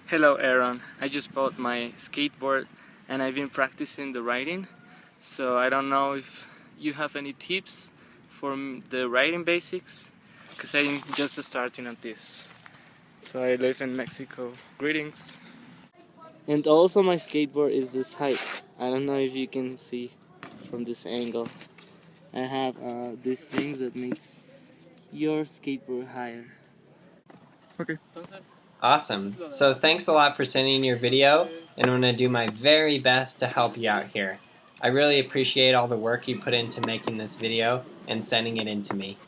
Hello Aaron, I just bought my skateboard and I've been practicing the riding, so I don't know if you have any tips for the riding basics, because I'm just starting on this. So I live in Mexico. Greetings. And also my skateboard is this height. I don't know if you can see from this angle. I have these things that makes your skateboard higher. Okay. Awesome. So thanks a lot for sending your video, and I'm going to do my very best to help you out here. I really appreciate all the work you put into making this video and sending it in to me.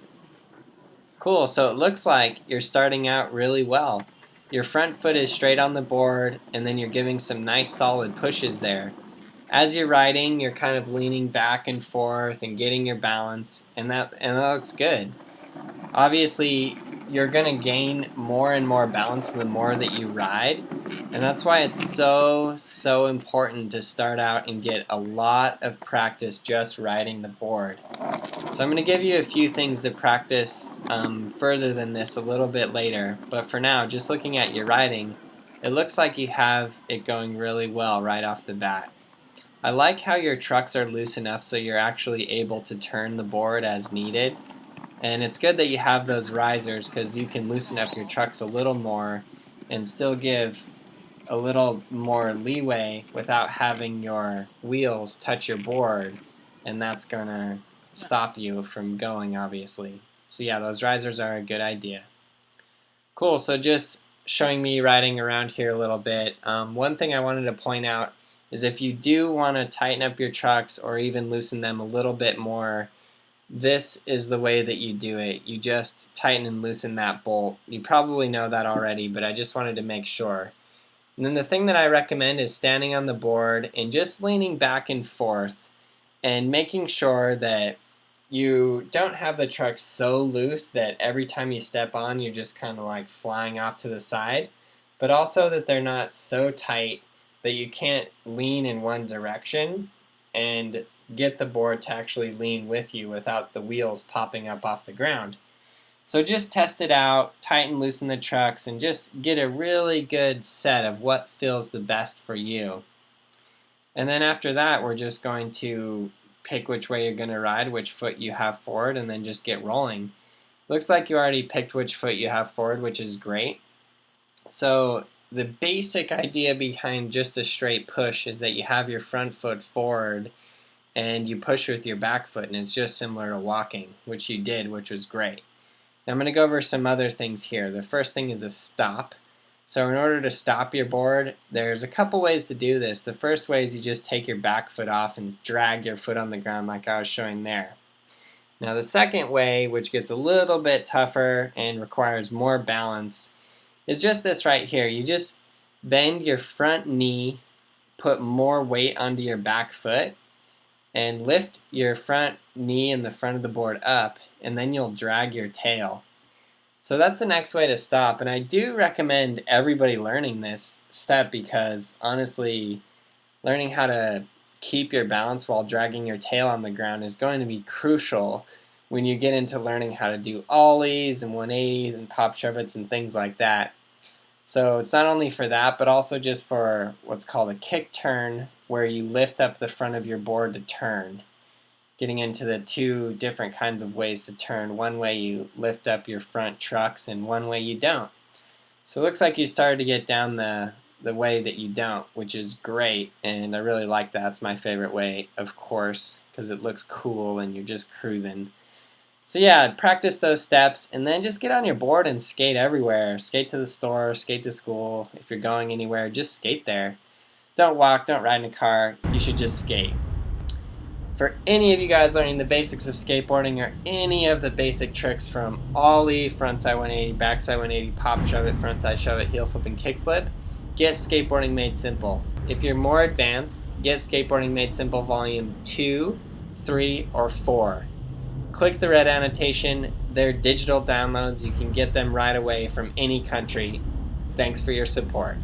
Cool, so it looks like you're starting out really well. Your front foot is straight on the board, and then you're giving some nice solid pushes there. As you're riding, you're kind of leaning back and forth and getting your balance, and that looks good. Obviously, you're going to gain more and more balance the more that you ride, and that's why it's so important to start out and get a lot of practice just riding the board. So I'm going to give you a few things to practice further than this a little bit later, but for now, just looking at your riding, it looks like you have it going really well right off the bat. I like how your trucks are loose enough so you're actually able to turn the board as needed. And it's good that you have those risers because you can loosen up your trucks a little more and still give a little more leeway without having your wheels touch your board, and that's going to stop you from going, obviously. So yeah, those risers are a good idea. Cool, so just showing me riding around here a little bit. One thing I wanted to point out is if you do want to tighten up your trucks or even loosen them a little bit more, this is the way that you do it. You just tighten and loosen that bolt. You probably know that already, but I just wanted to make sure. And then the thing that I recommend is standing on the board and just leaning back and forth and making sure that you don't have the truck so loose that every time you step on you're just kind of like flying off to the side, but also that they're not so tight that you can't lean in one direction and get the board to actually lean with you without the wheels popping up off the ground. So just test it out, tighten, loosen the trucks, and just get a really good set of what feels the best for you. And then after that, we're just going to pick which way you're going to ride, which foot you have forward, and then just get rolling. Looks like you already picked which foot you have forward, which is great. So the basic idea behind just a straight push is that you have your front foot forward and you push with your back foot, and it's just similar to walking, which you did, which was great. Now I'm going to go over some other things here. The first thing is a stop. So in order to stop your board, there's a couple ways to do this. The first way is you just take your back foot off and drag your foot on the ground like I was showing there. Now the second way, which gets a little bit tougher and requires more balance, is just this right here. You just bend your front knee, put more weight onto your back foot, and lift your front knee and the front of the board up, and then you'll drag your tail. So that's the next way to stop, and I do recommend everybody learning this step because honestly, learning how to keep your balance while dragging your tail on the ground is going to be crucial when you get into learning how to do ollies and 180s and pop shove-its and things like that. So it's not only for that, but also just for what's called a kick turn, where you lift up the front of your board to turn. Getting into the two different kinds of ways to turn. One way you lift up your front trucks and one way you don't. So it looks like you started to get down the way that you don't, which is great, and I really like that. It's my favorite way, of course, because it looks cool and you're just cruising. So yeah, practice those steps and then just get on your board and skate everywhere. Skate to the store, skate to school. If you're going anywhere, just skate there. Don't walk, don't ride in a car. You should just skate. For any of you guys learning the basics of skateboarding or any of the basic tricks from ollie, frontside 180, backside 180, pop shove it, frontside shove it, heel flip, and kick flip, get Skateboarding Made Simple. If you're more advanced, get Skateboarding Made Simple Volume 2, 3, or 4. Click the red annotation. They're digital downloads. You can get them right away from any country. Thanks for your support.